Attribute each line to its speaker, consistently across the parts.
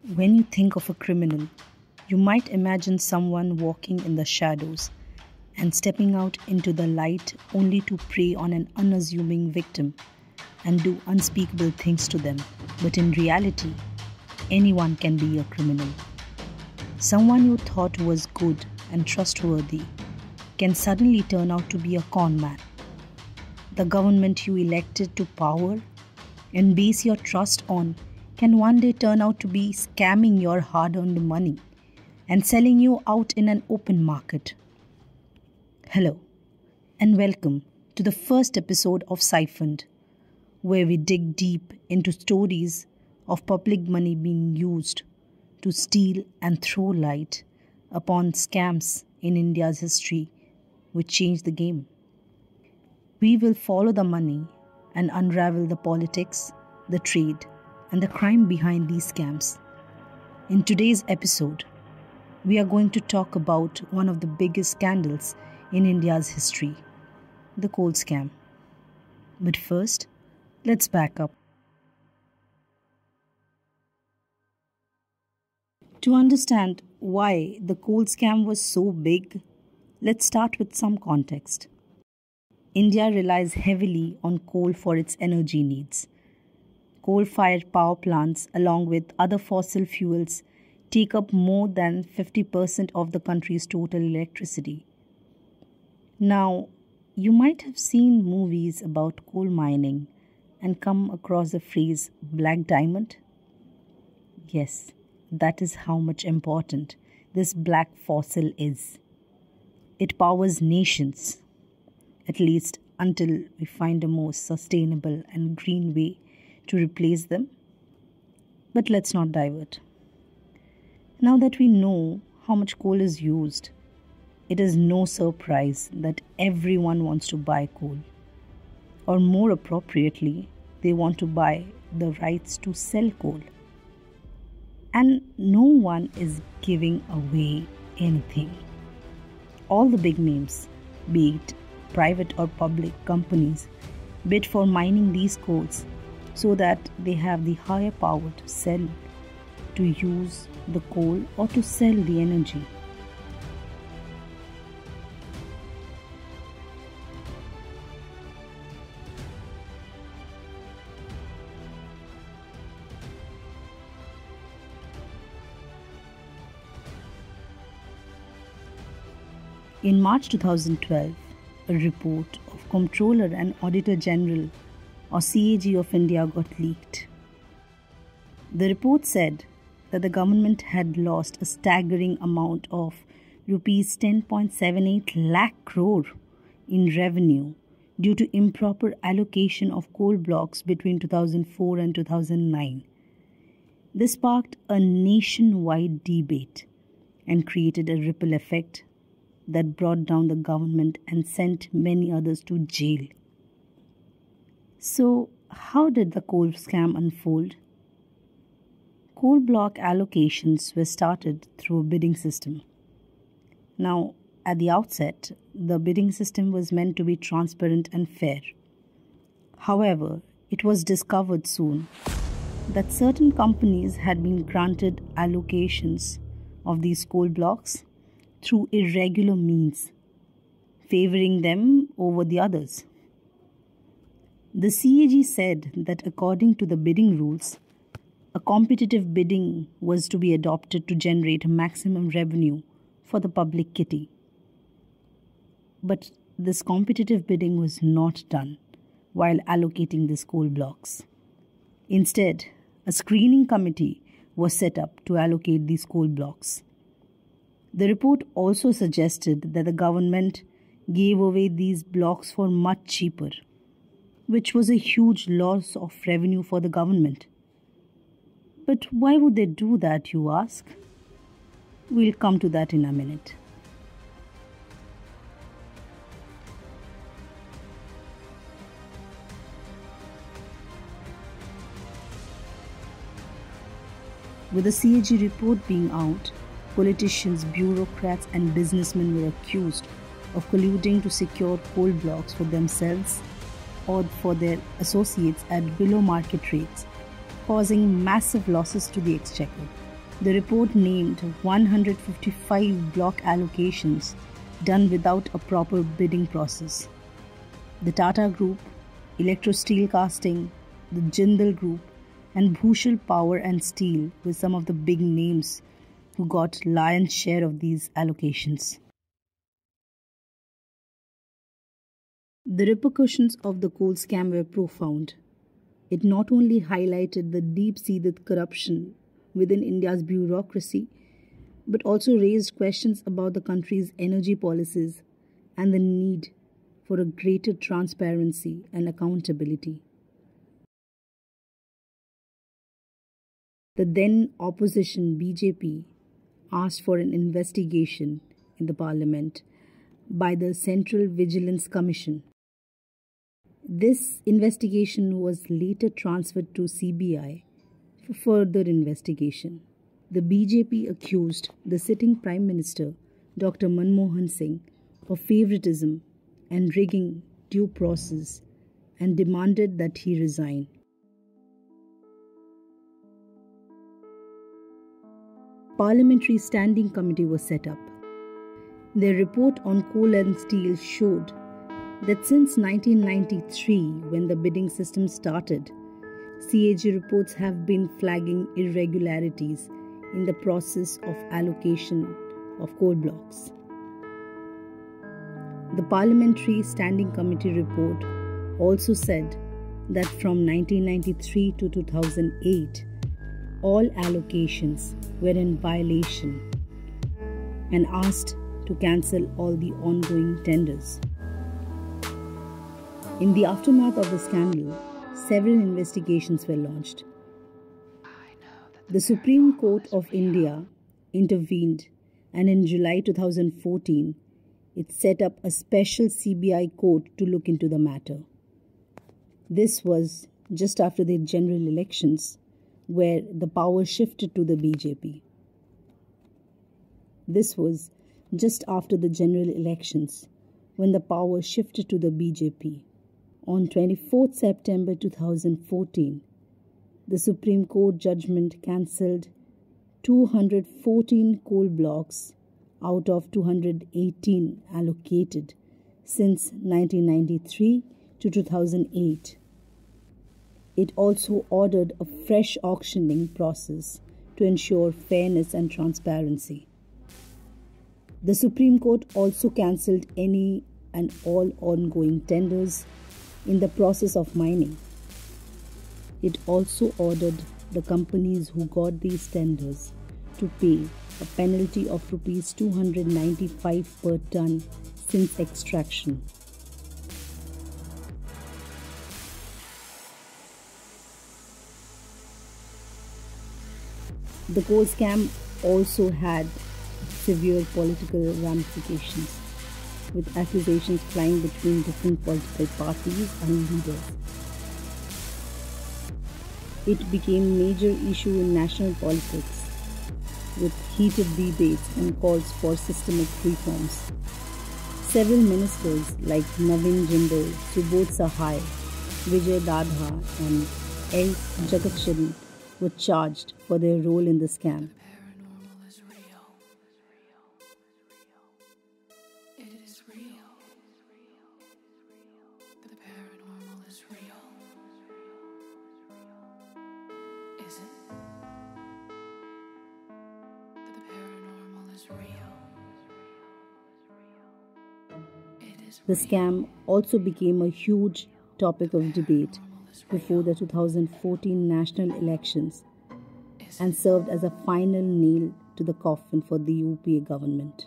Speaker 1: When you think of a criminal, you might imagine someone walking in the shadows and stepping out into the light only to prey on an unassuming victim and do unspeakable things to them. But in reality, anyone can be a criminal. Someone you thought was good and trustworthy can suddenly turn out to be a con man. The government you elected to power and base your trust on can one day turn out to be scamming your hard-earned money and selling you out in an open market. Hello, and welcome to the first episode of Siphoned, where we dig deep into stories of public money being used to steal and throw light upon scams in India's history which changed the game. We will follow the money and unravel the politics, the trade, and the crime behind these scams. In today's episode, we are going to talk about one of the biggest scandals in India's history, the coal scam. But first, let's back up. To understand why the coal scam was so big, let's start with some context. India relies heavily on coal for its energy needs. Coal-fired power plants, along with other fossil fuels, take up more than 50% of the country's total electricity. Now, you might have seen movies about coal mining and come across the phrase black diamond. Yes, that is how much important this black fossil is. It powers nations, at least until we find a more sustainable and green way to replace them. But let's not divert. Now that we know how much coal is used, it is no surprise that everyone wants to buy coal. Or more appropriately, they want to buy the rights to sell coal. And no one is giving away anything. All the big names, be it private or public companies, bid for mining these coals so that they have the higher power to sell, to use the coal, or to sell the energy. In March 2012, a report of Comptroller and Auditor General or CAG of India got leaked. The report said that the government had lost a staggering amount of rupees 10.78 lakh crore in revenue due to improper allocation of coal blocks between 2004 and 2009. This sparked a nationwide debate and created a ripple effect that brought down the government and sent many others to jail. So, how did the coal scam unfold? Coal block allocations were started through a bidding system. Now, at the outset, the bidding system was meant to be transparent and fair. However, it was discovered soon that certain companies had been granted allocations of these coal blocks through irregular means, favoring them over the others. The CAG said that according to the bidding rules, a competitive bidding was to be adopted to generate maximum revenue for the public kitty. But this competitive bidding was not done while allocating these coal blocks. Instead, a screening committee was set up to allocate these coal blocks. The report also suggested that the government gave away these blocks for much cheaper, which was a huge loss of revenue for the government. But why would they do that, you ask? We'll come to that in a minute. With the CAG report being out, politicians, bureaucrats and businessmen were accused of colluding to secure coal blocks for themselves or for their associates at below market rates, causing massive losses to the exchequer. The report named 155 block allocations done without a proper bidding process. The Tata Group, Electro Steel Casting, the Jindal Group, and Bhushal Power and Steel were some of the big names who got lion's share of these allocations. The repercussions of the coal scam were profound. It not only highlighted the deep-seated corruption within India's bureaucracy, but also raised questions about the country's energy policies and the need for a greater transparency and accountability. The then opposition BJP asked for an investigation in the parliament by the Central Vigilance Commission. This investigation was later transferred to CBI for further investigation. The BJP accused the sitting Prime Minister, Dr. Manmohan Singh, of favoritism and rigging due process and demanded that he resign. Parliamentary Standing Committee was set up. Their report on coal and steel showed that since 1993, when the bidding system started, CAG reports have been flagging irregularities in the process of allocation of coal blocks. The Parliamentary Standing Committee report also said that from 1993 to 2008, all allocations were in violation and asked to cancel all the ongoing tenders. In the aftermath of the scandal, several investigations were launched. The Supreme Court of India intervened, and in July 2014, it set up a special CBI court to look into the matter. This was just after the general elections, where the power shifted to the BJP. This was just after the general elections, when the power shifted to the BJP. On 24th September 2014, the Supreme Court judgment cancelled 214 coal blocks out of 218 allocated since 1993 to 2008. It also ordered a fresh auctioning process to ensure fairness and transparency. The Supreme Court also cancelled any and all ongoing tenders in the process of mining. It also ordered the companies who got these tenders to pay a penalty of Rs 295 per ton since extraction. The coal scam also had severe political ramifications, with accusations flying between different political parties and leaders. It became a major issue in national politics, with heated debates and calls for systemic reforms. Several ministers like Navin Jindal, Subodh Sahai, Vijay Dadha and L. Jagatshari were charged for their role in the scam. The scam also became a huge topic of debate before the 2014 national elections and served as a final nail to the coffin for the UPA government.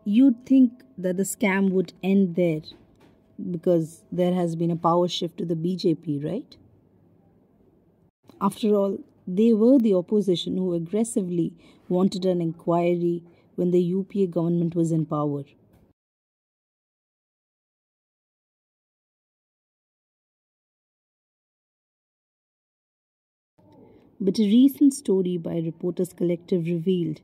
Speaker 1: You'd think that the scam would end there because there has been a power shift to the BJP, right? After all, they were the opposition who aggressively wanted an inquiry when the UPA government was in power. But a recent story by Reporters Collective revealed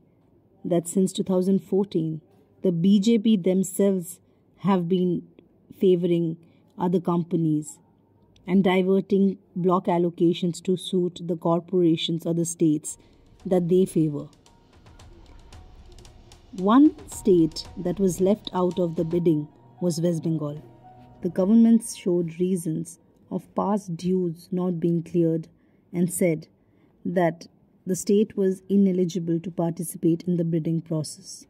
Speaker 1: that since 2014, the BJP themselves have been favoring other companies and diverting block allocations to suit the corporations or the states that they favor. One state that was left out of the bidding was West Bengal. The government showed reasons of past dues not being cleared and said that the state was ineligible to participate in the bidding process.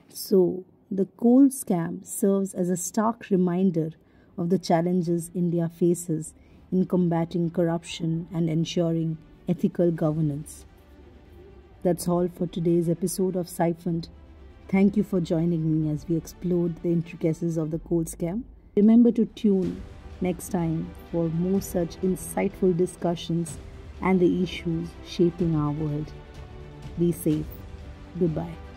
Speaker 1: So, the coal scam serves as a stark reminder of the challenges India faces in combating corruption and ensuring ethical governance. That's all for today's episode of Siphoned. Thank you for joining me as we explored the intricacies of the coal scam. Remember to tune next time for more such insightful discussions and the issues shaping our world. Be safe. Goodbye.